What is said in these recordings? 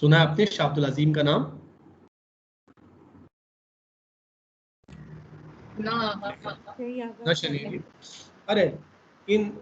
सुना आपने शाह अब्दुल अजीम का नाम? ना शनीदी। अरे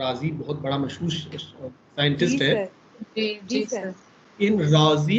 राजी बहुत बड़ा मशहूर साइंटिस्ट है। जी सर। इन राजी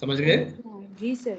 समझ गए؟ जी सर।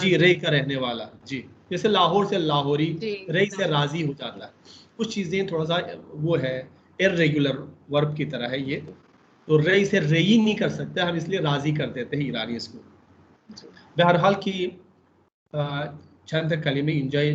जी, रे का रहने वाला जी, जैसे लाहौर से लाहौरी, रे से राजी हो जाता है। कुछ चीजें थोड़ा सा वो है इरेगुलर वर्ब की तरह है ये, तो रे से रेई नहीं कर सकते हम, इसलिए राजी कर देते हैं ईरानी इसको। बहरहाल की चंद कलिमे इंजॉय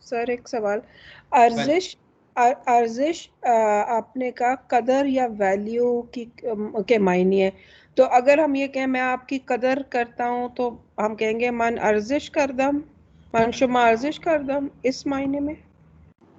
सर एक सवाल, अर्जिश आपने कहा कदर या वैल्यू की के मायने है, तो अगर हम ये कहें मैं आपकी कदर करता हूँ तो हम कहेंगे मन अर्जिश करदम, मन शुमा अर्जिश करदम, इस मायने में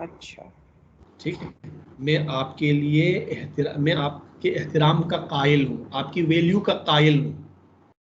अच्छा ठीक है, मैं आपके लिए मैं आपके एहतराम का कायल हूँ, आपकी वैल्यू का कायल हूँ.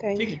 ठीक है,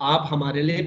आप हमारे लिए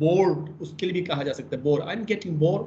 bored उसके लिए भी कहा जा सकता है bored. I'm getting bored,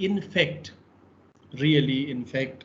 infect, really infect,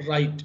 right,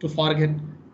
to forget.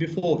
before.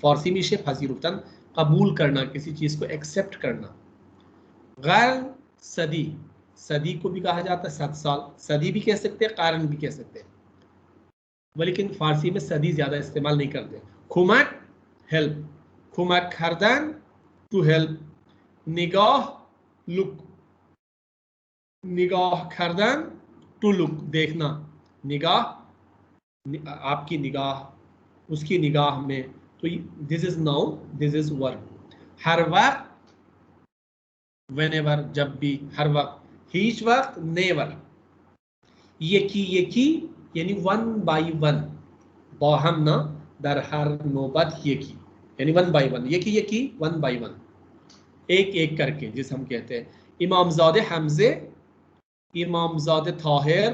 फारसी में पजीरुफ्तन कबूल करना, किसी चीज़ को एक्सेप्ट करना। गैर सदी, सदी को भी कहा जाता है 7 साल, सदी भी कह सकते हैं, कारण भी कह सकते हैं, लेकिन फारसी में सदी ज़्यादा इस्तेमाल नहीं करते। खुमक हेल्प, खुमक खरदन टू हेल्प, निगाह लुक, निगाह खरदन टू लुक देखना, निगाह आपकी निगाह, उसकी निगाह में, तो this is noun, this is verb. हर वक्त, व्हेनेवर जब भी, हर वक्त, हीच वक्त, नेवर। यकी यानी वन बाई वन, बाहम ना दर हर नौबत यकी यानी वन बाई वन, यकी वन बाई वन, एक एक करके जिस हम कहते हैं। इमामजादे हमजे, इमामजादे ताहिर,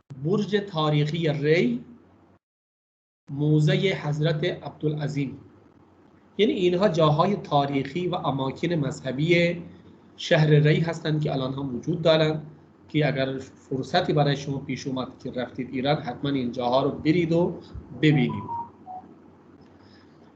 बुर्ज तारीखी रई, मौज़े हज़रत अब्दुल अज़ीम, यानी इनहा जाहाय तारीखी व अमाकिन मजहबी शहर रई हस्तन के अलान हम वजूद दारन कि अगर फुर्सत बराय शमा पेश ओमद कि रफ्तीद इरान हतमा इन जाहा रो बिरीद व बबीनीद।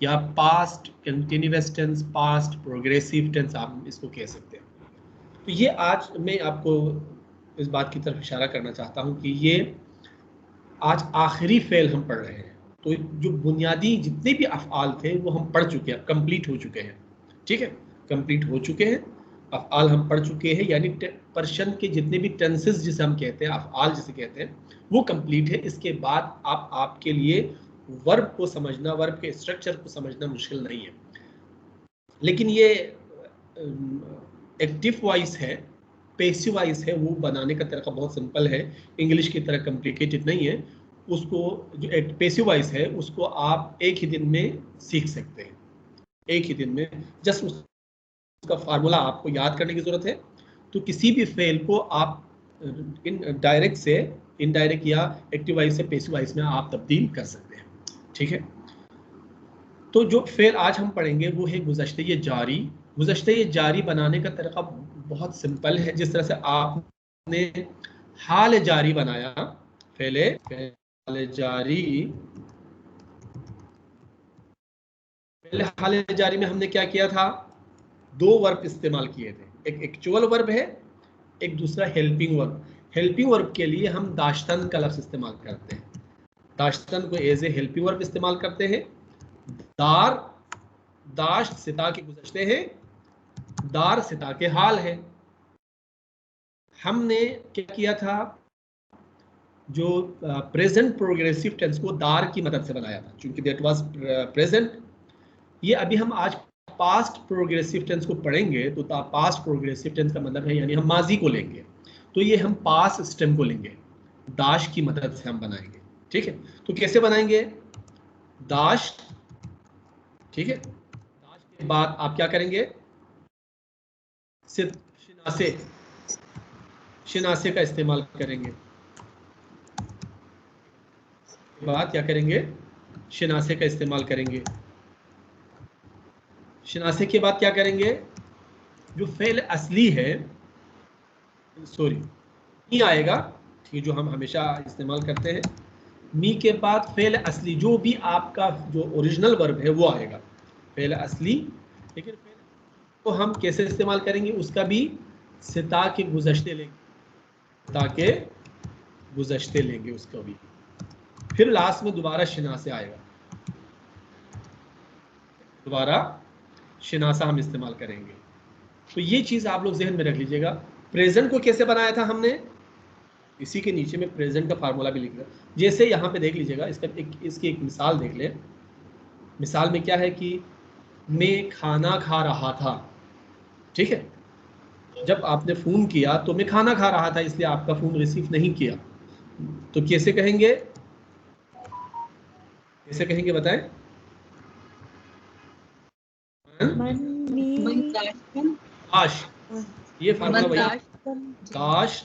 या past continuous tense, past progressive tense आप इसको कह सकते हैं। तो ये आज मैं आपको इस बात की तरफ इशारा करना चाहता हूँ कि ये आज आखिरी फेल हम पढ़ रहे हैं। तो जो बुनियादी जितने भी अफ़आल थे वो हम पढ़ चुके हैं, कंप्लीट हो चुके हैं, ठीक है, कंप्लीट हो चुके हैं। अफ़आल हम पढ़ चुके हैं, यानी पर्शियन के जितने भी टेंसेस जिसे हम कहते हैं, अफ़आल जिसे कहते हैं, वो कंप्लीट है। इसके बाद आपके लिए वर्ब को समझना, वर्ब के स्ट्रक्चर को समझना मुश्किल नहीं है। लेकिन ये एक्टिव वॉइस है, पैसिव वॉइस है, वो बनाने का तरीका बहुत सिंपल है, इंग्लिश की तरह कॉम्प्लिकेटेड नहीं है। उसको जो पैसिव वॉइस है उसको आप एक ही दिन में सीख सकते हैं, एक ही दिन में। जस्ट उसका फार्मूला आपको याद करने की ज़रूरत है। तो किसी भी फेल को आप डायरेक्ट से इनडायरेक्ट या एक्टिव वॉइस से पैसिव वॉइस में आप तब्दील कर सकते हैं, ठीक है। तो जो फेल आज हम पढ़ेंगे वो है गुज़श्ते जारी। गुज़श्ते जारी बनाने का तरीका बहुत सिंपल है। जिस तरह से आपने हाल जारी बनाया, फेल जारी, पहले हाल जारी में हमने क्या किया था, दो वर्ब इस्तेमाल किए थे, एक एक्चुअल वर्ब है, एक दूसरा हेल्पिंग वर्ब। हेल्पिंग वर्ब के लिए हम दाश्तन का लफ्ज़ इस्तेमाल करते हैं, दाश्तन को एज ए हेल्पिंग वर्ब इस्तेमाल करते हैं। दार, दाश्त सिता के गुज़श्ते हैं, दार सिता के हाल है। हमने क्या किया था, जो प्रेजेंट प्रोग्रेसिव टेंस को दार की मदद से बनाया था, क्योंकि दैट वाज प्रेजेंट। ये अभी हम आज पास्ट प्रोग्रेसिव टेंस को पढ़ेंगे, तो पास्ट प्रोग्रेसिव टेंस का मतलब है यानी हम माजी को लेंगे, तो ये हम पास्ट स्टेम को लेंगे, दाश की मदद से हम बनाएंगे, ठीक है। तो कैसे बनाएंगे, दाश, ठीक है। दाश के बाद आप क्या करेंगे, शिनासे, शिनासे का इस्तेमाल करेंगे। बाद क्या करेंगे, शिनासे का इस्तेमाल करेंगे। शिनासे के बाद क्या करेंगे, जो फेल असली है, सॉरी मी आएगा, ठीक है, जो हम हमेशा इस्तेमाल करते हैं। मी के बाद फेल असली, जो भी आपका जो ओरिजिनल वर्ब है वो आएगा, फेल असली। लेकिन तो हम कैसे इस्तेमाल करेंगे, उसका भी सिता के गुज़श्ते लेंगे, सिता के गुज़श्ते लेंगे उसका भी। फिर लास्ट में दोबारा शिनासे आएगा, दोबारा शिनासा हम इस्तेमाल करेंगे। तो ये चीज़ आप लोग जहन में रख लीजिएगा। प्रेजेंट को कैसे बनाया था हमने, इसी के नीचे में प्रेजेंट का फार्मूला भी लिख दिया। जैसे यहाँ पे देख लीजिएगा, इसकी एक मिसाल देख लें। मिसाल में क्या है कि मैं खाना खा रहा था, ठीक है। जब आपने फ़ोन किया तो मैं खाना खा रहा था, इसलिए आपका फ़ोन रिसीव नहीं किया। तो कैसे कहेंगे, कैसे कहेंगे बताएं, दाश, ये फार्मूला वही, दाश,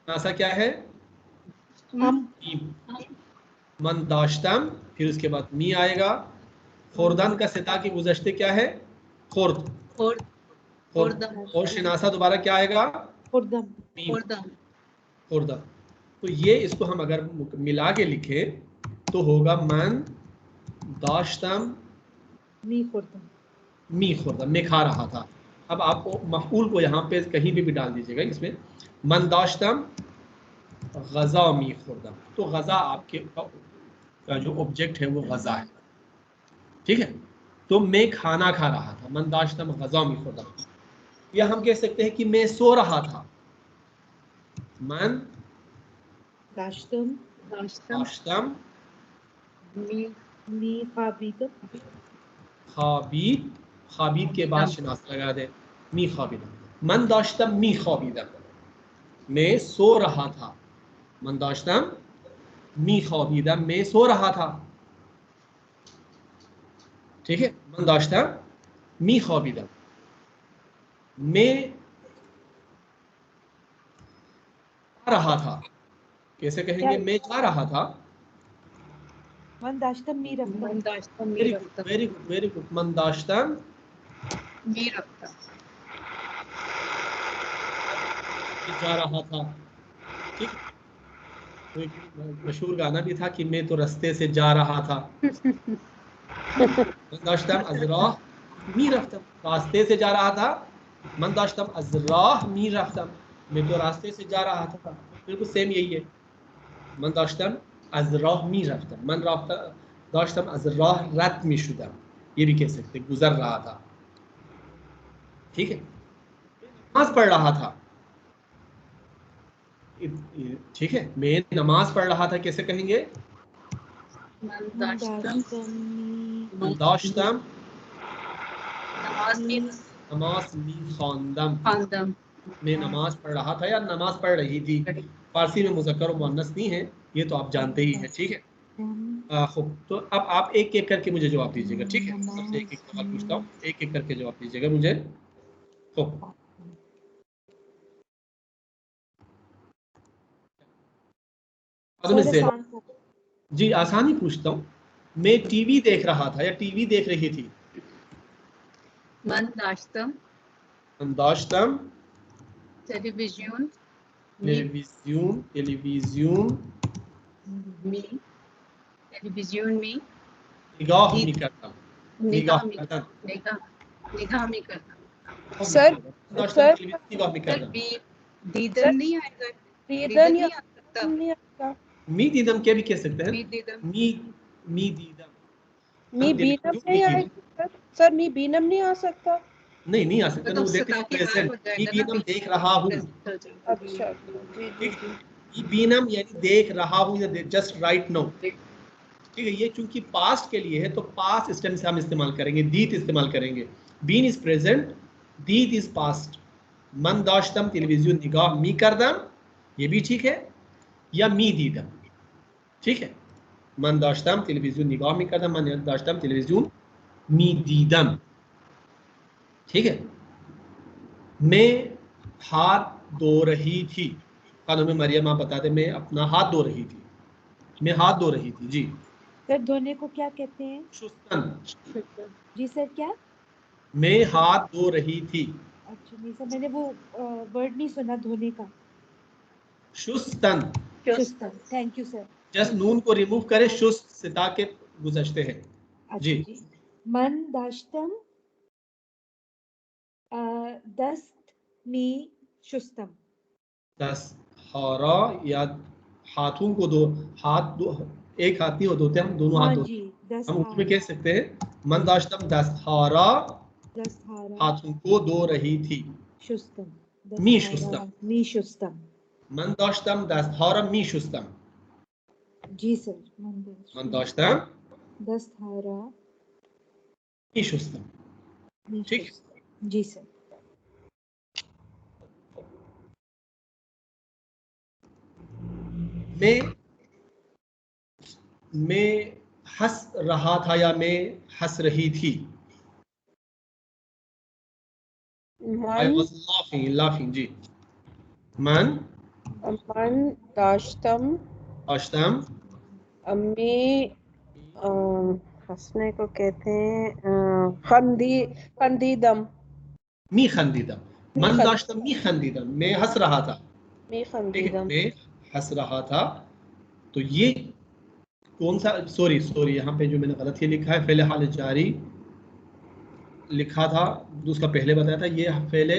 नासा क्या है, मन दाश्तम, फिर उसके बाद मी आएगा। खुर्दन का सिता के गुज़श्ते क्या है? खुर्द। खुर्दम। और शिनासा दोबारा क्या आएगा? खुर्दम। मीम। खुर्दम। खुर्दम। तो ये इसको हम अगर मिला के लिखें तो होगा मन दाश्तम मी खुर्दम। मी खुर्दम, मैं खा रहा था। अब आप मफूल को यहाँ पे कहीं भी डाल दीजिएगा इसमें। मन दाश्तम गज़ा मी खुर्दम, तो गज़ा आपके का जो ऑब्जेक्ट है वो गज़ा है, ठीक है। तो मैं खाना खा रहा था, मन दाश्तम गज़ा मी खुर्दम। या हम कह सकते हैं कि मैं सो रहा था, मन दाश्तम दाश्तम मी खाबीदम। खाबीद, खाबीद के बाद शनास लगा दे, मी खाबीदा। मन दाश्तम मी खाबीदा, मैं सो रहा था। मन दाश्तम मी खाबीदा, मैं सो रहा था, ठीक है। मन दाश्तम मी खाबीदा, मैं जा रहा था। कैसे कहेंगे? मैं जा रहा था। मन दाश्तम मी रफ्ता। मन दाश्तम मी वेरी गुड, रफ्ता। Very good, very good. मन दाश्तम मी रफ्ता। जा रहा था, ठीक। तो एक मशहूर गाना भी था कि मैं तो रास्ते से जा रहा था। मन दाश्तम अज़राह मी रफ्तम, रास्ते से जा रहा था। मन दाश्तम अज़राह मी रफ्तम, मैं तो रास्ते से जा रहा था। बिल्कुल सेम यही है। मन दाश्तम अज़राह मी रफ्तम, मन दाश्तम अज़राह रत मी शुदम, ये भी कह सकते, गुजर रहा था, ठीक है। नमाज पढ़ रहा था, ठीक है। मैं नमाज पढ़ रहा था, कैसे कहेंगे? मन दाश्तम मन दाश्तम नमाज मी नमाज मी खानदम, खानदम। मैं नमाज पढ़ रहा था या नमाज पढ़ रही थी। फारसी में मुज़क्कर और मुअन्नस नहीं है, ये तो आप जानते ही हैं, ठीक है। खूब, तो अब आप एक एक करके मुझे जवाब दीजिएगा, ठीक है। सबसे एक एक सवाल पूछता हूँ, एक एक करके जवाब दीजिएगा मुझे। खूब, जी आसानी पूछता हूँ। मैं टीवी देख रहा था या टीवी देख रही थी। मन दाश्तम दाश्तम टेलीविजन टेलीविज़्यून, टेलीविज़्यून मी टेलीविजन में निगाह मी करता, निगाह निगाह में करता। निगाह में करना। सर दाश्तम टेलीविज़न निगाह मी करता। दीदम नहीं आएगा, दीदन नहीं या आ सकता। नहीं आता। मी दीदम के भी कह सकते हैं। मी दीदम मी दीदम, मी बीनम नहीं आएगा सर, मी बीनम नहीं आ सकता। नहीं आ सकता। मतलब नो दैट इज सता के हाल प्रेजेंट। हो मी जाएगा ना, बीनम पीछे देख रहा हूँ, अच्छा जी जी ठीक। जी। मी बीनम यानी देख रहा हूँ या जस्ट राइट नाउ, ठीक है। ये चूंकि पास्ट के लिए है तो पास्ट टेंस से हम इस्तेमाल करेंगे, दीत इस्तेमाल करेंगे। बीन इज प्रेजेंट, दीत इज पास्ट। मन दाश्तम टेलीविजन निगाह मी करदम, ये भी ठीक है, या मी दीदम, ठीक है। मन दाश्तम टेलीविजन निगाह मी करदम, मन दाश्तम टेलीविजन मी दीदम, ठीक है। मैं हाथ धो रही थी। खानों में मरियम आप बताते, मैं अपना हाथ धो रही थी, मैं हाथ धो रही थी, जी। सर धोने को क्या कहते हैं? शुस्तन, जी सर क्या? मैं हाथ धो रही थी। अच्छा नहीं सर, मैंने वो वर्ड नहीं सुना धोने का। शुस्तन, शुस्तन, थैंक यू सर। जस्ट नून को रिमूव करें, शुस्त सिता के गुज़श्ते हैं, जी। अच्छा जी। मन दाश्तम दस्त मी शुस्तम। दस्तहारा या हाथों को दो, हाथ दो, एक हाथ नहीं धोते हम, दोनों हाथ हाँ धोते जी, हैं। हम उर्दू में दस्तहारा। कह सकते हैं मन दाश्तम दस्तहारा दस्तहारा हाथों को धो रही थी। शुस्तम। मी दस्तहारा शुस्तम, मी शुस्तम। मन दाश्तम दस्तहारा मी शुस्तम, जी सर। मन दाश्तम दस्तहारा मी शुस्तम, मी ठीक है। शुस्तम। जी सर। मैं हंस रहा था या मैं हंस रही थी। I मन was laughing, जी। मन मन दाश्तम दाश्तम अम्मी हंसने को कहते हैं खंदीदम। मी खंदीदम, मन दाश्तम मी खंदीदम, मैं हंस रहा था। मी ठीक है, खंदीदम। मैं हंस रहा था। तो ये कौन सा, सॉरी सॉरी, यहाँ पे जो मैंने गलत ही लिखा है, फेले हाल जारी लिखा था, उसका पहले बताया था, ये फेले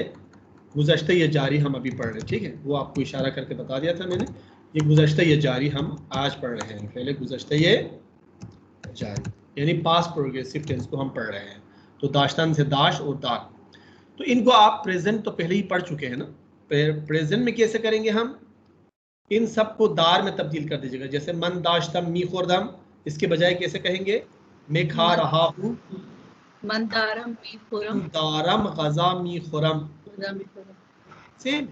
गुज़श्ता ये जारी हम अभी पढ़ रहे हैं। ठीक है, वो आपको इशारा करके बता दिया था मैंने, ये गुज़श्ता ये जारी हम आज पढ़ रहे हैं, पहले गुज़श्ता ये जारी यानी पास्ट प्रोग्रेसिव टेंस को हम पढ़ रहे हैं। तो दाश्तान से दाश और दार, तो इनको आप प्रेजेंट तो पहले ही पढ़ चुके हैं ना। प्रेजेंट में कैसे करेंगे हम, इन सबको दार में तब्दील कर दीजिएगा। जैसे मन दाश्तम मी खुरदम, इसके बजाय कैसे कहेंगे, मैं खा रहा हूँ। मंदारम मी खुरम। दारम गजा मी खुरम, सेम,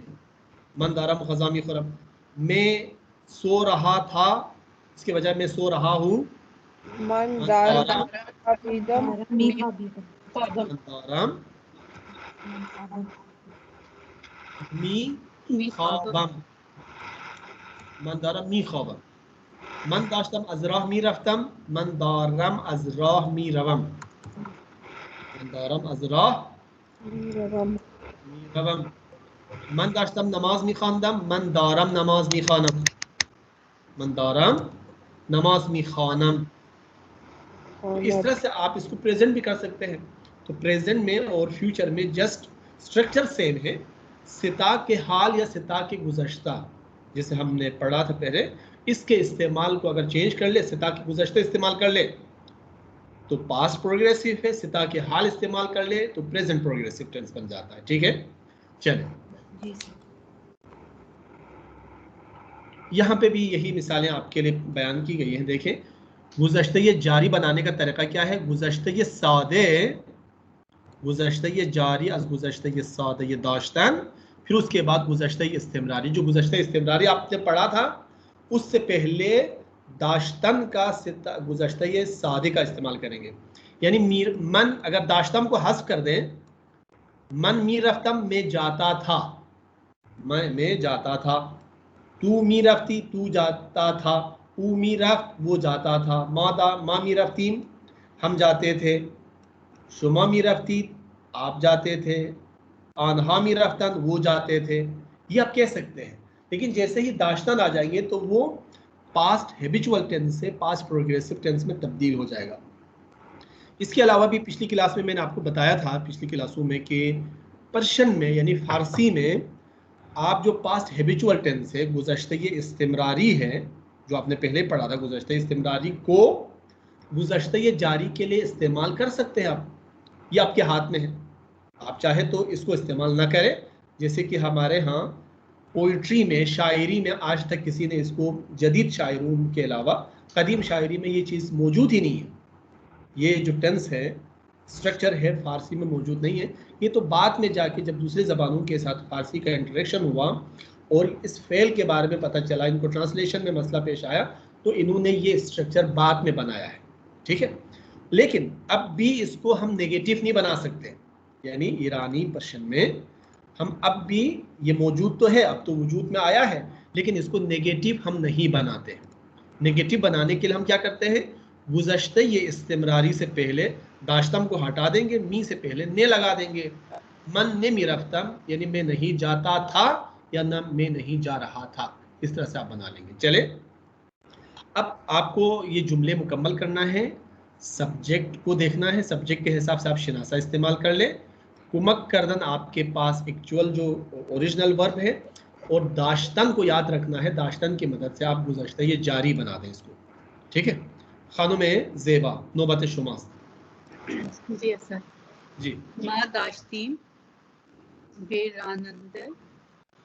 मन दारम गजा मी खुरम। मैं सो रहा था, इसके बजाय मैं सो रहा हूँ। मन दारम दारम मी दारम मी मी खाबम, मन दारम मी खाबम। मन दाश्तम अजराह मी रफ्तम, मन दारम अजराह मी रवम, मन दारम अजराह मी रवम। मन दाश्तम नमाज मी खानदम, मन दारम नमाज मी खानम, मन दारम नमाज मी खानम। तो इस तरह से आप इसको प्रेजेंट भी कर सकते हैं। तो प्रेजेंट में और फ्यूचर में जस्ट स्ट्रक्चर सेम है। सिता के हाल या सिता के गुज़श्ता, जैसे हमने पढ़ा था पहले, इसके इस्तेमाल को अगर चेंज कर ले, सिता के गुज़श्ता इस्तेमाल कर ले तो पास्ट प्रोग्रेसिव है, सिता के हाल इस्तेमाल कर ले तो प्रेजेंट प्रोग्रेसिव टेंस बन जाता है। ठीक है, चलिए यहाँ पे भी यही मिसालें आपके लिए बयान की गई हैं। देखें, गुज़श्ता ये जारी बनाने का तरीका क्या है, गुज़श्ता ये सादे, गुज़श्ता ये जारी अज गुज़श्ता ये सादे ये दाश्तन, फिर उसके बाद गुज़श्ता ये इस्तिमरारी। जो गुज़श्ता इस्तिमरारी आपने पढ़ा था उससे पहले दाश्तन का गुज़श्ता ये सादे का इस्तेमाल करेंगे। यानी मन, अगर दाश्तम को हस्फ कर दें, मन मी रफ्तम में जाता था, मैं जाता था, तू मी रफ्ती तू जाता था, ऊ मी रफ्त वो जाता था, माँ मी रफ्तीम हम जाते थे, शुमा मी रफ्ती आप जाते थे, आनहा मी रफ्तन वो जाते थे। ये आप कह सकते हैं, लेकिन जैसे ही दाश्तन आ जाएंगे तो वो पास्ट हैबिचुअल टेंस से पास्ट प्रोग्रेसिव टेंस में तब्दील हो जाएगा। इसके अलावा भी पिछली क्लास में मैंने आपको बताया था, पिछली क्लासों में, कि पर्शियन में यानी फारसी में आप जो पास्ट हैबिचुअल टेंस है, गुज़श्ता ये इस्तिमरारी है, जो आपने पहले पढ़ा था, गुज़श्ता इस्तिमरारी को गुज़श्ता ये जारी के लिए इस्तेमाल कर सकते हैं आप, ये आपके हाथ में है। आप चाहे तो इसको इस्तेमाल ना करें, जैसे कि हमारे यहाँ पोइट्री में, शायरी में आज तक किसी ने इसको, जदीद शायरों के अलावा कदीम शायरी में ये चीज़ मौजूद ही नहीं है। ये जो टेंस है, स्ट्रक्चर है, फारसी में मौजूद नहीं है। ये तो बाद में जाके जब दूसरे ज़बानों के साथ फारसी का इंटरेक्शन हुआ और इस फेल के बारे में पता चला, इनको ट्रांसलेशन में मसला पेश आया, तो इन्होंने ये स्ट्रक्चर बाद में बनाया है। ठीक है, लेकिन अब भी इसको हम नेगेटिव नहीं बना सकते, यानी ईरानी पर्शियन में हम अब भी, ये मौजूद तो है, अब तो वजूद में आया है, लेकिन इसको नेगेटिव हम नहीं बनाते। नेगेटिव बनाने के लिए हम क्या करते हैं, गुज़श्ता ये इस्तिमरारी से पहले दाश्तम को हटा देंगे, मी से पहले ने लगा देंगे। मन ने मी रफ्तम यानी मैं नहीं जाता था या न मैं नहीं जा रहा था, इस तरह से आप बना लेंगे। चले, अब आपको ये जुमले मुकम्मल करना है, सब्जेक्ट को देखना है, सब्जेक्ट के हिसाब से आप शनासा इस्तेमाल कर ले। कुमक करदन आपके पास एक्चुअल जो ओरिजिनल वर्ब है, और दाश्तन को याद रखना है, दाश्तन की मदद से आप गुज़श्ता ये जारी बना दें इसको। ठीक है, खानों में ज़ेबा नौबत शुमास। जी सर। जी, माँ दाश्तीम बेरानंद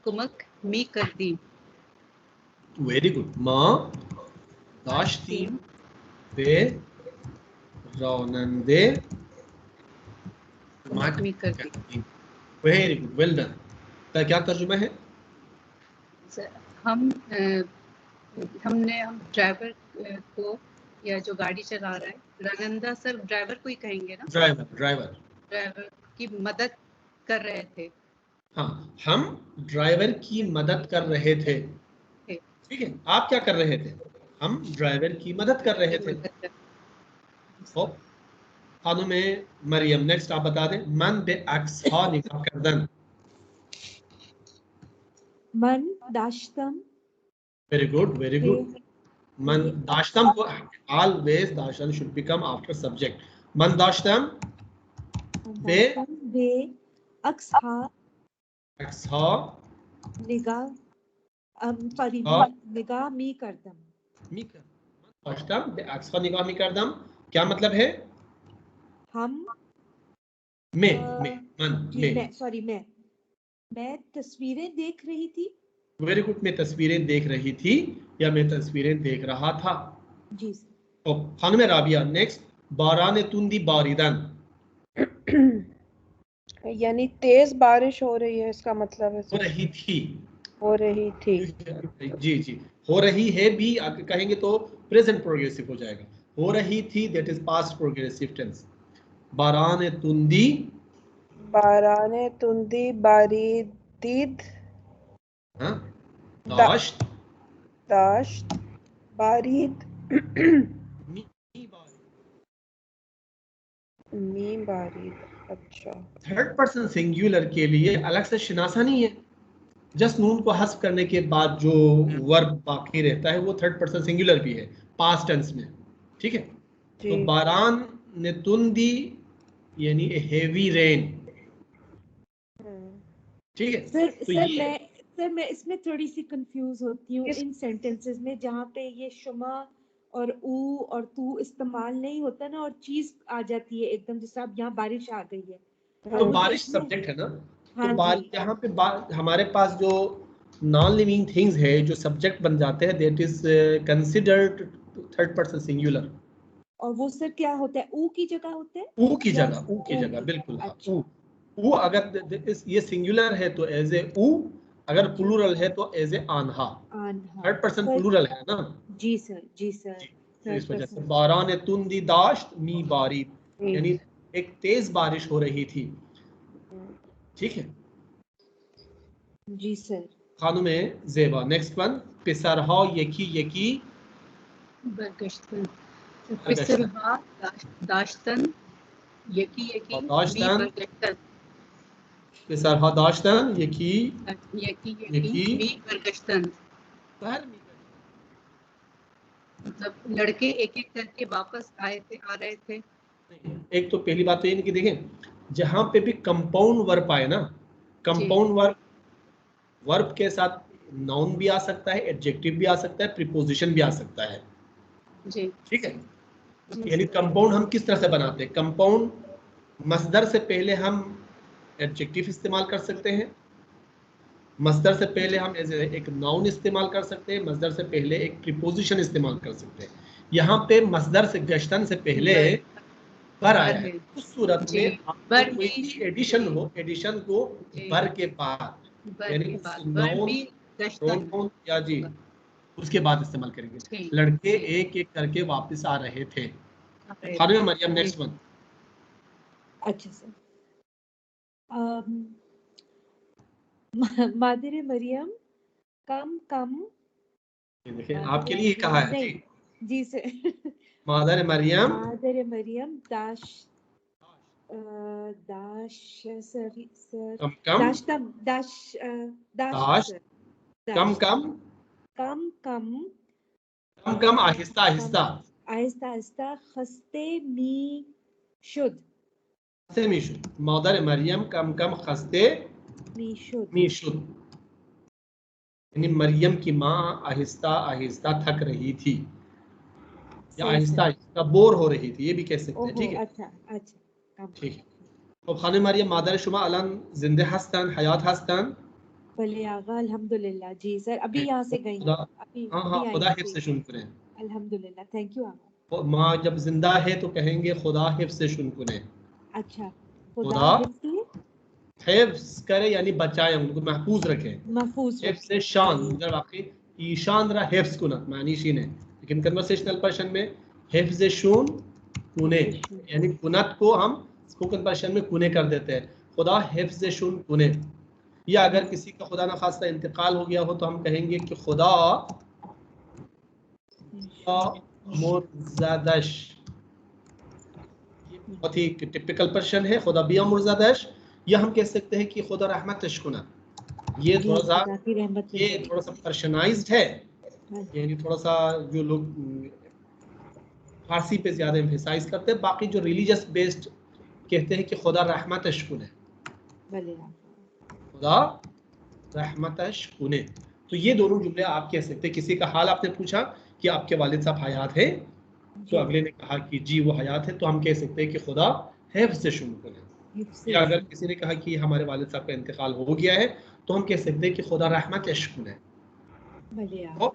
कुमक मी करदीम। Very good. माँ दाश्तीम बे रौनंदे कुमक मी करदीम। Very good, well done. का क्या तर्जुमा है? सर, हम ड्राइवर को, या जो गाड़ी चला रहा है, रानंदा सर ड्राइवर को ही कहेंगे ना? ड्राइवर की मदद कर रहे थे। हाँ, हम ड्राइवर की मदद कर रहे थे। ठीक है, आप क्या कर रहे थे? हम ड्राइवर की मदद कर रहे थे। खानुम मरियम नेक्स्ट आप बता दें। मन बे अक्स हा निगाह करदन। मन दाश्तम। Very good very good. मन दाश्तम को ऑलवेज दाश्तम शुड बिकम आफ्टर सब्जेक्ट। मन दाश्तम बे अक्स हा निगाह निगाह मी करदम। निगाह मी करदम क्या मतलब है? हम मैं तस्वीरें देख रही थी। Very good. मैं तस्वीरें देख रही थी या मैं तस्वीरें देख रहा था। जी। तो खानुम राबिया नेक्स्ट। बारान तुंदी बारिदन यानी तेज बारिश हो रही है, इसका मतलब है हो रही थी। हो रही थी। जी जी। हो रही है भी कहेंगे तो प्रेजेंट प्रोग्रेसिव हो जाएगा। हो रही थी that is past progressive tense. बारान तुंदी बारीद दाश्त बारीद मी बारीद। अच्छा, थर्ड पर्सन सिंगुलर के लिए अलग से शनासा नहीं है। जस्ट नून को हस्फ करने के बाद जो वर्ब बाकी रहता है वो थर्ड पर्सन सिंगुलर भी है पास्ट टेंस में। ठीक है। तो बारान ने तुंदी यानी ए हेवी रेन। ठीक है। सर मैं इसमें थोड़ी सी कंफ्यूज होती हूँ इन सेंटेंसेस में जहाँ पे ये शुमा और ऊ और तू इस्तेमाल नहीं होता ना और चीज आ जाती है एकदम, जैसे अब यहाँ बारिश आ गई है तो बारिश सब्जेक्ट है ना। तो यहाँ पे हमारे पास जो नॉन लिविंग थिंग्स है जो सब्जेक्ट बन जाते हैं that is considered third person singular. और वो सर क्या होता है? ऊ की जगह होते हैं। ऊ की जगह बिल्कुल। ऊ ऊ अगर ये सिंगुलर है तो एज ए ऊ, अगर प्लूरल है तो एज ए आन्हा। थर्ड पर्सन प्लूरल है ना। जी सर जी सर। तो इस वजह से बारान तुंदी दाश्त मी बारिद यानी एक तेज बारिश हो रही थी। ठीक है जी sir. Khanum Zeba next one. पिसरहा यकी बरगश्तन। पिसरहा दाश्तन यकी बरगश्तन। पिसरहा दाश्तन यकी बरगश्तन। मतलब लड़के एक एक करके वापस आ रहे थे। एक तो पहली बात तो ये कि देखें जहां पे भी कंपाउंड वर्ब आए ना, कंपाउंड वर्ब के साथ नाउन भी आ सकता है, एडजेक्टिव भी आ सकता है, प्रीपोजिशन भी आ सकता है जी। ठीक है। यानी कंपाउंड हम किस तरह से बनाते हैं? कंपाउंड मसदर से पहले हम एडजेक्टिव इस्तेमाल कर सकते हैं, मसदर से पहले हम एज एक नाउन इस्तेमाल कर सकते हैं, मसदर से पहले एक प्रीपोजिशन इस्तेमाल कर सकते हैं। यहाँ पे मसदर से गश्तन से पहले बर आया है। उस सूरत में कोई भी एडिशन हो, एडिशन को बर के बाद यानी नाउन या जी उसके बाद इस्तेमाल करेंगे। लड़के एक एक करके वापस आ रहे थे। Khanum Maryam next one. अच्छा सर। मादर मरियम कम देखिए आपके लिए कहा है जी सर। मादर मरियम कम आहिस्ता आहिस्ता खस्ते मी शुद। मादर मरियम कम खस्ते मी शुद यानी मरियम की माँ आहिस्ता आहिस्ता थक रही थी या आहिस्ता आहिस्ता बोर हो रही थी, ये भी कह सकते हैं। ठीक है अच्छा ठीक है। तो खाने मरियम मादर शुमा अलम जिंदे हस्तन हयात हस्तन भले आगा अल्हम्दुलिल्लाह। जी सर अभी यहाँ से गई हाँ खुदा हिफ्ज़ से शुन करें अल्हम्दुलिल्लाह। थैंक यू आगा। माँ जब जिंदा है तो कहेंगे खुदा हिफ्ज़ से शुन करें। अच्छा खुदा हिफ्ज़ करे यानी बचाए, उनको महफूज रखे। हिफ्ज़ शान जब आखिर ईशान रहा हिफ्ज़ कुनत मानी शीन है, लेकिन कन्वर्सेशनल पर्सन में हिफ्ज़ शून कुने यानी कुनत को हम स्पोकन पर्सन में कुने कर देते हैं। खुदा हिफ्ज़ शून कुने। या अगर किसी का खुदा न खास्ता इंतकाल हो गया हो तो हम कहेंगे कि खुदा मुर्ज़दश, ये बहुत ही टिपिकल पर्शन है। खुदा बिया मुर्ज़दश, या हम कह सकते हैं कि खुदा रहमतश कुना। ये थोड़ा सा पर्शनाइज्ड है, यानी थोड़ा सा जो लोग फारसी पे ज्यादा एम्फेसाइज करते हैं। बाकी जो रिलीजियस बेस्ड कहते हैं कि खुदा रहमतश कुने, खुदा रहमतश कुने। तो ये दोनों जुमले आप कह सकते हैं। किसी का हाल आपने पूछा कि आपके वालिद साहब हयात है, तो अगले ने कहा कि जी वो हयात है, तो हम कह सकते हैं कि खुदा हिफ्ज़ कुने। या अगर किसी ने कहा कि हमारे वालिद साहब का इंतकाल हो गया है, तो हम कह सकते हैं कि खुदा रहमतश कुने। तो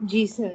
जी सर.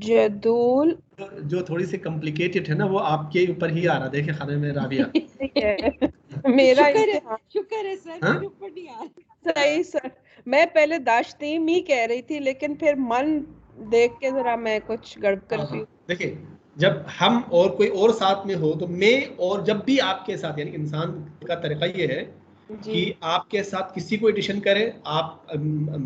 जदूल। जो थोड़ी सी कॉम्प्लिकेटेड है ना, वो आपके ऊपर ही आ रहा। देखिए खाने में राबिया मेरा शुक्र है सर, मेरे ऊपर नहीं आ रहा। सही सर, मैं पहले दाश्तीम ही कह रही थी, लेकिन फिर मन देख के जरा मैं कुछ कंफ्यूज। देखिए जब हम और कोई और साथ में हो तो मैं, और जब भी आपके साथ, यानी इंसान का तरीका ये है कि आपके साथ किसी को एडिशन करे, आप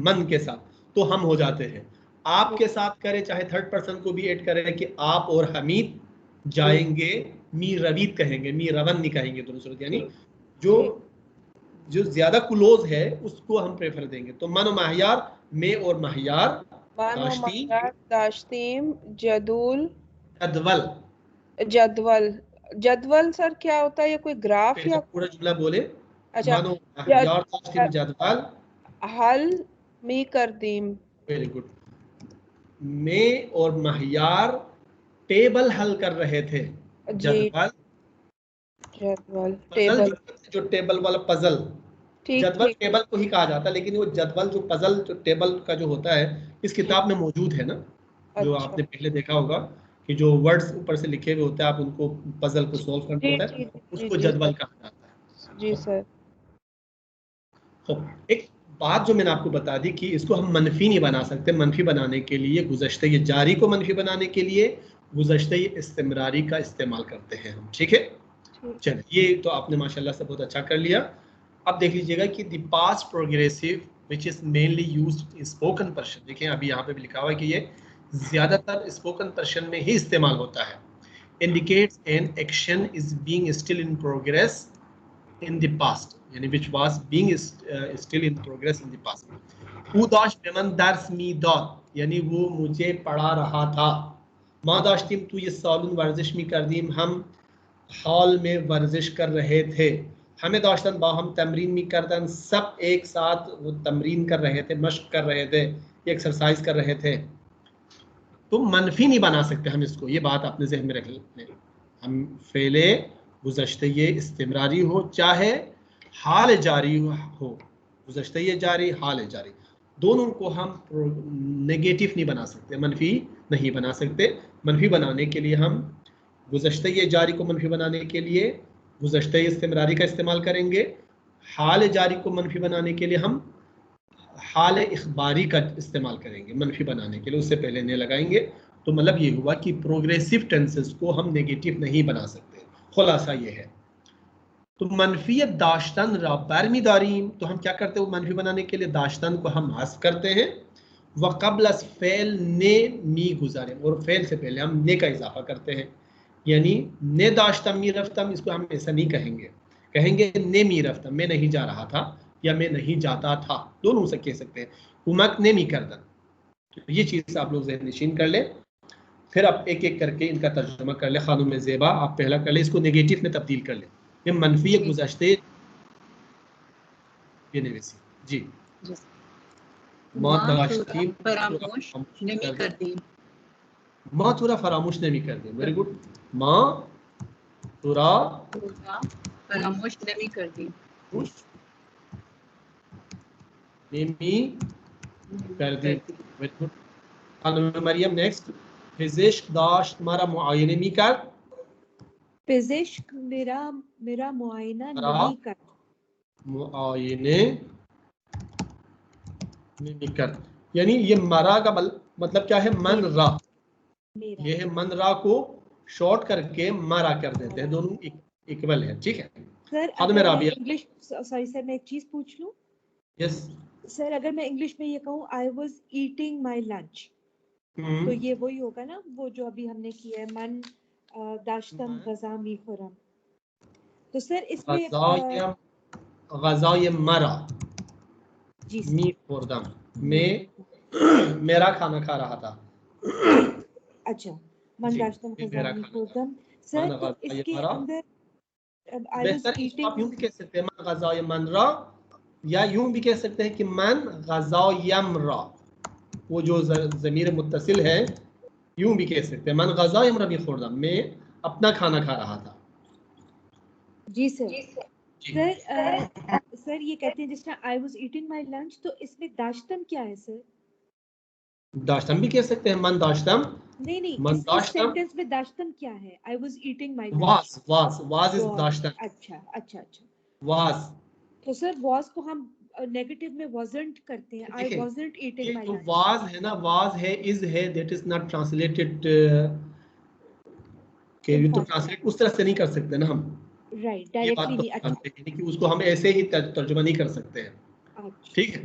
मन के साथ, तो हम हो जाते हैं। आपके साथ करे, चाहे थर्ड पर्सन को भी ऐड करे कि आप और हमीद जाएंगे, मी रवीद कहेंगे, मी रवन नहीं कहेंगे दोनों सूरत, यानी जो ज्यादा क्लोज है उसको हम प्रेफर देंगे। तो मन और माहियार, मैं और माहियार दाश्तीम जदूल जदवल। जदवल सर क्या होता है? ये कोई ग्राफ या पूरा जुमला बोले। अच्छा, मन और माहियार दाश्तीम जदवल हल मी करदीम। Very good. मैं और माहियार टेबल हल कर रहे थे। जदवल टेबल, जो टेबल वाला पजल, जदवल टेबल को ही कहा जाता है, लेकिन वो जदवल जो पजल, जो टेबल का जो होता है, इस किताब में मौजूद है ना। जो आपने पहले देखा होगा कि जो वर्ड्स ऊपर से लिखे हुए होते हैं, आप उनको पजल को सॉल्व करना होता है, उसको जदवल कहा जाता है। जी सर। तो एक बात जो मैंने आपको बता दी कि इसको हम मनफी नहीं बना सकते। मनफी बनाने के लिए गुज़श्ते ये जारी को मनफी बनाने के लिए गुज़श्ते ये इस्तिमरारी का इस्तेमाल करते हैं हम। ठीक है, चलिए ये तो आपने माशाल्लाह से बहुत अच्छा कर लिया। अब देख लीजिएगा कि the past progressive which is mainly used in spoken Persian. देखिए अभी यहाँ पे भी लिखा हुआ है कि ये ज्यादातर स्पोकन पर्शियन में ही इस्तेमाल होता है। Indicates an action is being still in progress in the past, यानी which was being still in progress in the past. Who dash beman dars mi dad, यानी वो मुझे पढ़ा रहा था। मा दाश्तिम तू ये सालून वर्जिश में कर दी, हम हॉल में वर्जिश कर रहे थे। हमें दाश्तन बा हम तमरीन में करतन, सब एक साथ वो तमरीन कर रहे थे, मश्क कर रहे थे, एक्सरसाइज कर रहे थे। तो मनफी नहीं बना सकते हम इसको, ये बात अपने ज़हन में रख लें। हम फेले गुज़श्ते ये इस्तिमरारी हो, चाहे हाल जारी हो, गुज़श्ते ये जारी, हाल जारी, दोनों को हम नेगेटिव नहीं बना सकते, मनफी नहीं बना सकते। मनफी बनाने के लिए हम गुज़श्ते ये जारी को मनफी बनाने के लिए गुज़श्ते इस्तिमरारी का इस्तेमाल करेंगे। हाल जारी को मनफी बनाने के लिए हम हाल इखबारी का इस्तेमाल करेंगे मनफी बनाने के लिए, उससे पहले ने लगाएंगे। तो मतलब ये हुआ कि प्रोग्रेसिव टेंसेस को हम नेगेटिव नहीं बना सकते। खुलासा ये है। तो मनफियत दाश्तन बरमी दारीम, तो हम क्या करते हैं मनफी बनाने के लिए? दाश्तन को हम हस्फ करते हैं। व कबल फेल ने मी गुजारे, और फेल से पहले हम ने का इजाफा करते हैं। यानी ने दाश्तम मी रफ्तम, इसको हम ऐसा नहीं कहेंगे, कहेंगे ने मी रफ्तम, मैं नहीं जा रहा था या मैं नहीं जाता था, दोनों से कह सकते हैं। उमक ने मी करदन, तो ये चीज़ आप लोग ज़हन नशीन कर ले। फिर आप एक एक करके इनका तर्जुमा कर ले। खानुम में ज़ेबा आप पहला कर ले, इसको नेगेटिव में तब्दील कर ले। ये मनफी गुज़श्ते जी माँ तुरा फरामोश नमी कर दी। Very good. माँ तुरा फरामोश नमी कर दी, नमी कर दी। Very good. Khanum Maryam next. फिजिश्क दाश्त मरा मुआयने मी कर, फिजिश्क मेरा मुआयना नहीं कर, मुआयने नहीं कर, यानी ये मरा का मतलब क्या है, मन रा, ये है मन रा को शॉर्ट करके मरा कर देते हैं, दोनों इक्वल है, ठीक है। सर अगर मैं राबिया, इंग्लिश, सॉरी सर मैं एक चीज पूछ लूं? यस सर अगर मैं इंग्लिश में ये कहूँ आई वाज ईटिंग माय लंच, तो ये वही होगा ना वो जो अभी हमने किया है, मन दाश्तम गजा मी खुरम। तो सर इसमें गज़ाय मरा जी मी खुरदम, मैं मेरा खाना खा रहा था। अच्छा, मन दाश्तम गजा मी खुरदम। सर तो इसके अंदर बेहतर इसको आप यूं भी कह सकते हैं, मन गज़ाय मन रा, या यूं भी कह सकते हैं कि मन गज़ायम रा, वो जो ज़मीर मुत्तसिल है, यूं भी कह सकते हैं मन गज़ायम रा मी खुरदम, मैं अपना खाना खा रहा था। जी सर। सर ये कहते हैं जिस तरह आई वाज ईटिंग माय लंच, तो इसमें दाश्तम क्या है सर? दाश्तम भी कह सकते हैं, मन दाश्तम। नहीं मन इस सेंटेंस में दाश्तम क्या है? I was eating my lunch, was is दाश्तम। अच्छा वाज, तो सर वाज को हम नेगेटिव में wasn't करते हैं, आई wasn't eating my lunch। Was है ना, वाज है, इज है, दैट इज नॉट ट्रांसलेटेड, के तो ट्रांसलेट उस तरह से नहीं कर सकते ना हम, राइट, डायरेक्टली नहीं। अच्छा, कि उसको हम ऐसे ही तर्जुमा नहीं कर सकते हैं, ठीक है।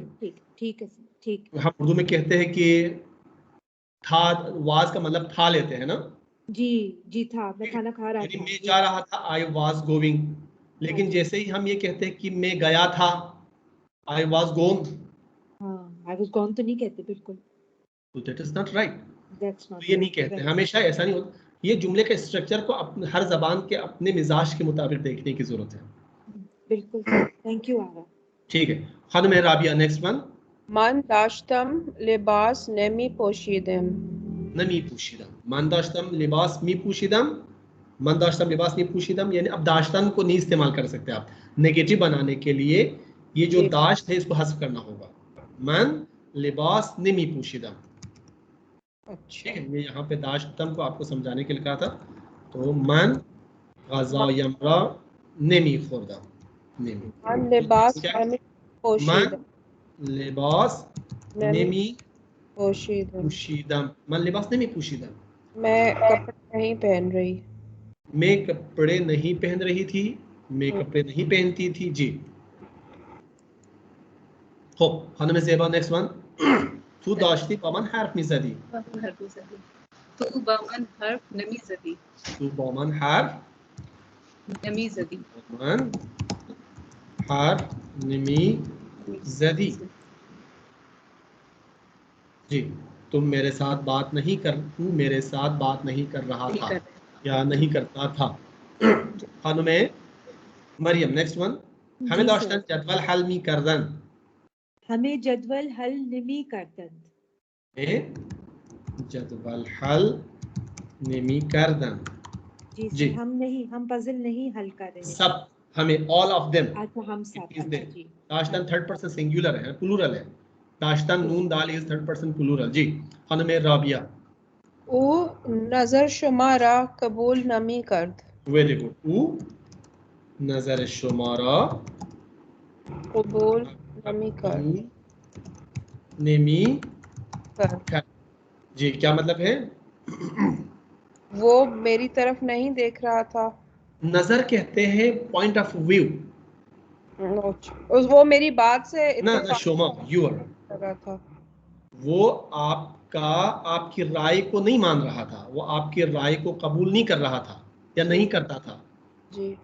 ठीक है सर, ठीक। हम उर्दू में कहते हैं कि था, वाज का मतलब था लेते हैं ना। जी था, मैं खाना खा रहा था, मैं जा रहा था, आई वाज गोइंग, लेकिन जैसे ही हम ये कहते हैं कि मैं गया था, I was gone, I was gone तो नहीं कहते बिल्कुल, तो that is not right, that's not, ये नहीं कहते, हमेशा ऐसा नहीं होता। ये जुमले के स्ट्रक्चर को हर जबान के अपने मिजाज के मुताबिक देखने की जरूरत है। बिल्कुल सर, थैंक यू आगा। ठीक है, खानम राबिया, नेक्स्ट वन। मन दाश्तम लिबास नमी पोशीदम, नमी पूशिदम, मन दाश्तम लिबास मी पूशिदम, मन दाश्तम लिबास मी पूशिदम, यानी अब दाश्तन को नहीं इस्तेमाल कर सकते आप, नेगेटिव बनाने के लिए ये जो दाश्त है इसको हस्फ करना होगा, मन लिबास नमी पूशिदम। अच्छा, ठीक है, ये यहाँ पे दाश्तम को आपको समझाने के लिए कहा था, तो मन गज़ा यमरा नमी खुर्दम, नमी मन लिबास नमी पोशीदम, मन लिबास नमी पोशीदम, पूशिदम, मन लिबास नमी पूशिदम, मैं कपड़े नहीं पहन रही, मैं कपड़े नहीं पहन रही थी, मैं कपड़े नहीं पहनती थी, जी। हो खाना में ज़ेबा, नेक्स्ट वन। तू दाश्ती बमन हर्फ मिज़दी, तू बमन हर्फ नमी ज़दी, तू बमन हर्फ नमी ज़दी, बमन हर्फ नमी ज़दी, जी। तुम मेरे साथ बात नहीं कर, तू मेरे साथ बात नहीं कर रहा था या नहीं करता था। खानों में मरियम, नेक्स्ट वन। हमें दाश्तन जदवल हल मी करदन, हमें जदवल हल निमी करदन, जदवल हल निमी करदन, जी। हम पजल नहीं हल कर रहे, सब, हमें, ऑल ऑफ देम, अच्छा हम सब, जी। दाश्तन थर्ड पर्सन सिंगुलर है, प्लूरल है, दाश्तन नून दाल इज थर्ड पर्सन प्लूरल, जी। खानों में राबिया, ओ नजर शुमारा कबूल नमी करद, वेरी गुड, ऊ नजर शुमारा कबूल नमी करद, नेमी कर, जी। क्या मतलब है? वो मेरी तरफ नहीं देख रहा था, नजर कहते हैं पॉइंट ऑफ व्यू, वो मेरी बात से ना शोमा यूर, लगा था, वो आपका, आपकी राय को नहीं मान रहा था, वो आपकी राय को कबूल नहीं कर रहा था या नहीं करता था, जी।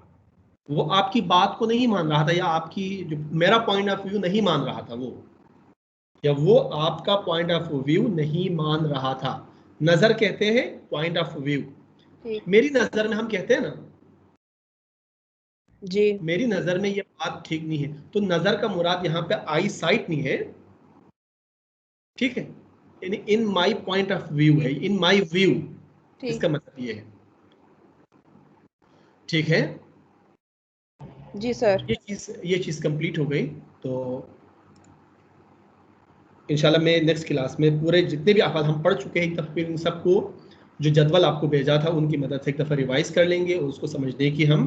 वो आपकी बात को नहीं मान रहा था, या आपकी जो मेरा पॉइंट ऑफ व्यू नहीं मान रहा था वो, या वो आपका पॉइंट ऑफ व्यू नहीं मान रहा था। नजर कहते हैं पॉइंट ऑफ व्यू, मेरी नजर में हम कहते हैं ना, जी, मेरी नजर में ये बात ठीक नहीं है, तो नजर का मुराद यहाँ पे आई साइट नहीं है, ठीक है, यानी इन माई पॉइंट ऑफ व्यू है, इन माई व्यू, इसका मतलब ये है, ठीक है जी सर। ये चीज कंप्लीट हो गई, तो इंशाल्लाह मैं नेक्स्ट क्लास में पूरे जितने भी अल्फाज हम पढ़ चुके हैं, तब फिर इन सबको जो जदवल आपको भेजा था उनकी मदद से एक दफ़ा रिवाइज कर लेंगे और उसको समझने की हम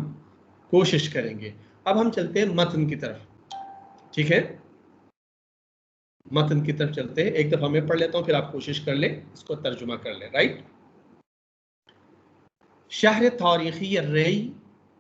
कोशिश करेंगे। अब हम चलते हैं मतन की तरफ, ठीक है, मतन की तरफ चलते हैं। एक दफ़ा मैं पढ़ लेता हूँ, फिर आप कोशिश कर लें इसको तर्जुमा कर लें। राइट। शहर तारीखी रे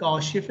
काशिफ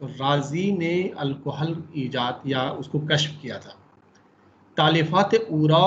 तो राजी ने अल्कोहल ईजाद या उसको कश्फ किया था. तालिफात उरा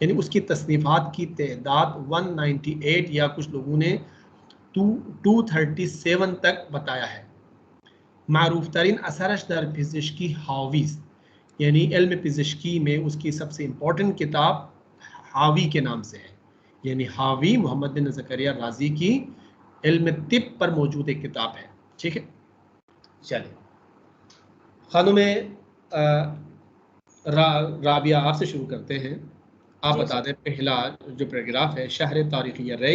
यानी उसकी तसनीफात की तादाद 198 या कुछ लोगों ने 237 तक बताया है. मारूफ तरीन असरश दर पिज़िश्की हावी, यानी इल्म पिज़िश्की में उसकी सबसे इम्पोर्टेंट किताब हावी के नाम से है. यानी हावी मोहम्मद बिन ज़करिया राजी की इल्म तिब पर मौजूद एक किताब है. ठीक है, चलिए खानुम राबिया आपसे शुरू करते हैं. आप बता दें पहला जो पैराग्राफ है, शहर तारीखी रे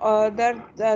दर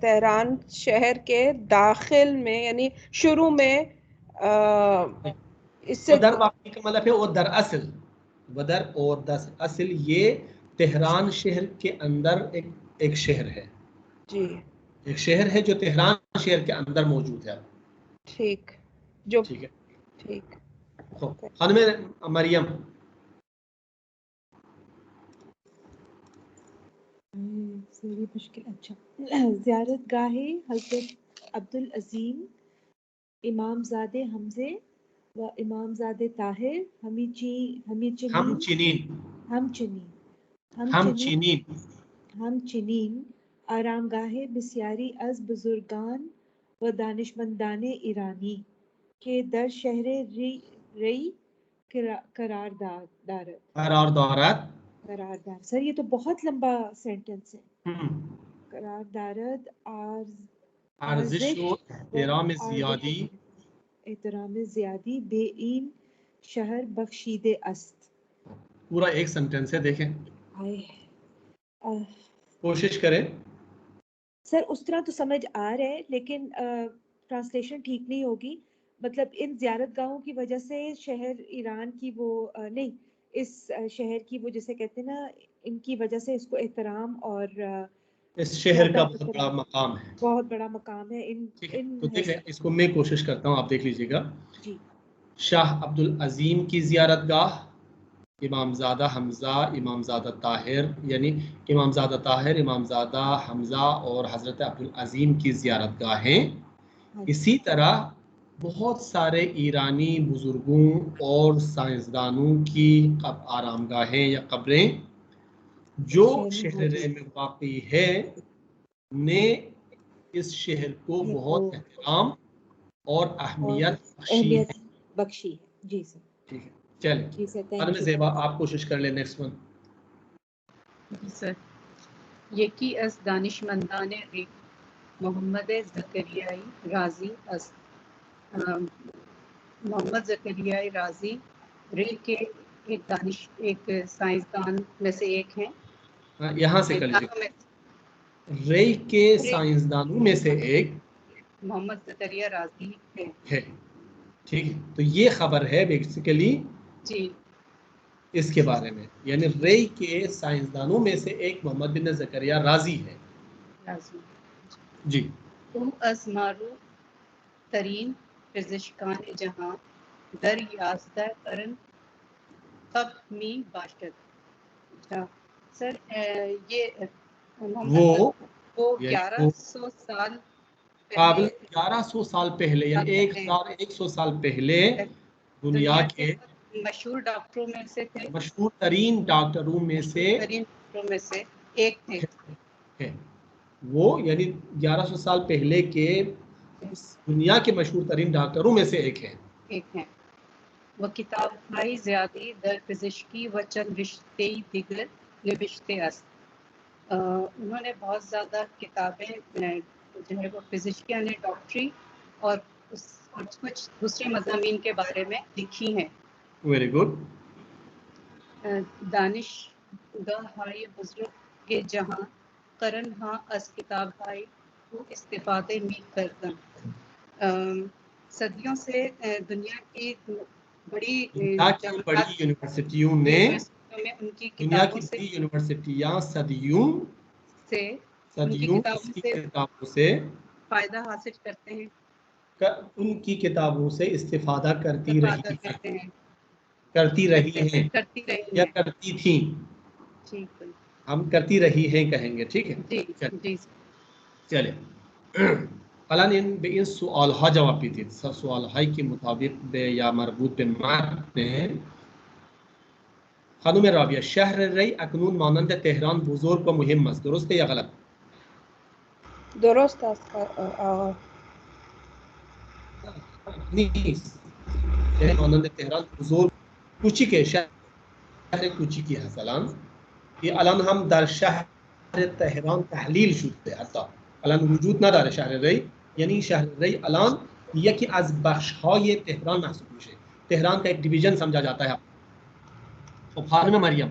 तेहरान शहर के दाखिल में यानी शुरू में इससे दर वाकई का मतलब है वो दरअसल, वदर और दरअसल ये तेहरान शहर के अंदर एक शहर है जी, एक शहर है जो तेहरान शहर के अंदर मौजूद है। ठीक, जो ठीक है, ठीक। तो खानम मरियम, बड़ी मुश्किल। अच्छा, ज़ियारत गाहे हज़रत अब्दुल अज़ीम इमामज़ादे हमज़े व इमामज़ादे ताहिर हम चिनीन आरामगाहे बिस्यारी अज बुजुर्गान व दानिशमंदाने ईरानी के दर शहरे रई करारदारत। सर ये तो बहुत लंबा सेंटेंस है। करारदारत आर्जिश एहतराम ज़ियादी बेईन शहर बख्शीदे अस्त। पूरा एक सेंटेंस है, देखें, कोशिश करें। सर उस तरह तो समझ आ रहा है लेकिन ट्रांसलेशन ठीक नहीं होगी। मतलब इन ज़ियारत गाहों की वजह से शहर ईरान की वो नहीं, इस शहर की वो जैसे कहते हैं ना, इनकी वजह से इसको एहतराम और इस शहर का बहुत बड़ा मकाम है, बहुत बड़ा मकाम है। तो देखें, इसको मैं कोशिश करता हूँ, आप देख लीजिएगा। जी। शाह अब्दुल अजीम की ज़ियारत गाह, इमामज़ादा हमज़ा, इमामज़ादा ताहिर, यानी इमामज़ादा ताहिर, इमामज़ादा हमज़ा और हज़रत अब्दुल अज़ीम की ज़ियारत गाहें। इसी तरह बहुत सारे ईरानी बुज़ुर्गों और साइंसदानों की आरामगाहें या कब्रें जो शहर में वाक़ई है ने इस शहर को बहुत एहतराम और अहमियत बख्शी है। जी सर, ठीक है, चलिए ज़ेबा आप कोशिश कर ले नेक्स्ट वन। जी सर, यकी अस दानिशमंदाने रे मोहम्मद ज़करियाई राजी अस, मोहम्मद ज़करियाई राजी रे के एक साइंसदान में से एक हैं। यहाँ से कर लीजिए, रे के साइंसदानों में से एक मोहम्मद ज़करिया राजी है। ठीक है, तो ये खबर है बेसिकली जी इसके बारे में, यानी रे के साइंसदानों में से एक मोहम्मद बिन ज़करिया राजी है। जी। तुम असमारू तरीन फिज़िशकान जहां दर याज़दा करन कब मी बाशत। अच्छा सर, ये वो 1100 साल काबिल 1100 साल पहले, यानी 1100 साल पहले दुनिया के मशहूर डॉक्टरों में से थे, मशहूर तरीन डॉक्टरों में से एक थे। वो यानी 1100 साल पहले के दुनिया के मशहूर तरीन डॉक्टरों में से एक है। वह किताब भाई ज़्यादी दर फिज़िकी व चंद रिश्ते दिगर लिबिश्ते अस्त। उन्होंने बहुत ज़्यादा किताबें जो है वो फिज़िक्स यानी डॉक्टरी और कुछ दूसरे मज़ामीन के बारे में लिखी हैं। Very good. दानिशगाह बुजुर्ग के जहां करन हाँ अस किताब हाई वो इस्तेफादे में करदन। सदियों से दुनिया की बड़ी यूनिवर्सिटियों ने उनकी दुनिया की बड़ी यूनिवर्सिटियां सदियों उनकी किताबों से फायदा हासिल करते हैं, उनकी किताबों से इस्तेफादा करती रही हैं या करती थी। ठीक है, हम करती रही हैं कहेंगे, ठीक है। जी चले अलन इन सवाल हा जवाब भी थी, सवाल हाई के मुताबिक बे या मरबूत पे मारते खानुम राबिया शहर रई अकनून मानंद तेहरान बुजुर्ग व मुहिम मस्त, दुरुस्त है या गलत? दुरुस्त मानंद तेहरान बुजुर्ग कुची के शहर कुची की हसलान ये अलन हम दर शहर तेहरान तहलील शुद्ध है अलन वजूद ना दार शहर रई, यानी शहर रई अलान यकी आज बख्शहाय तेहरान महसूस है, तेहरान का एक डिवीजन समझा जाता है। और Khanam Maryam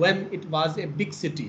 when it was a big city.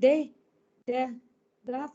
10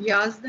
11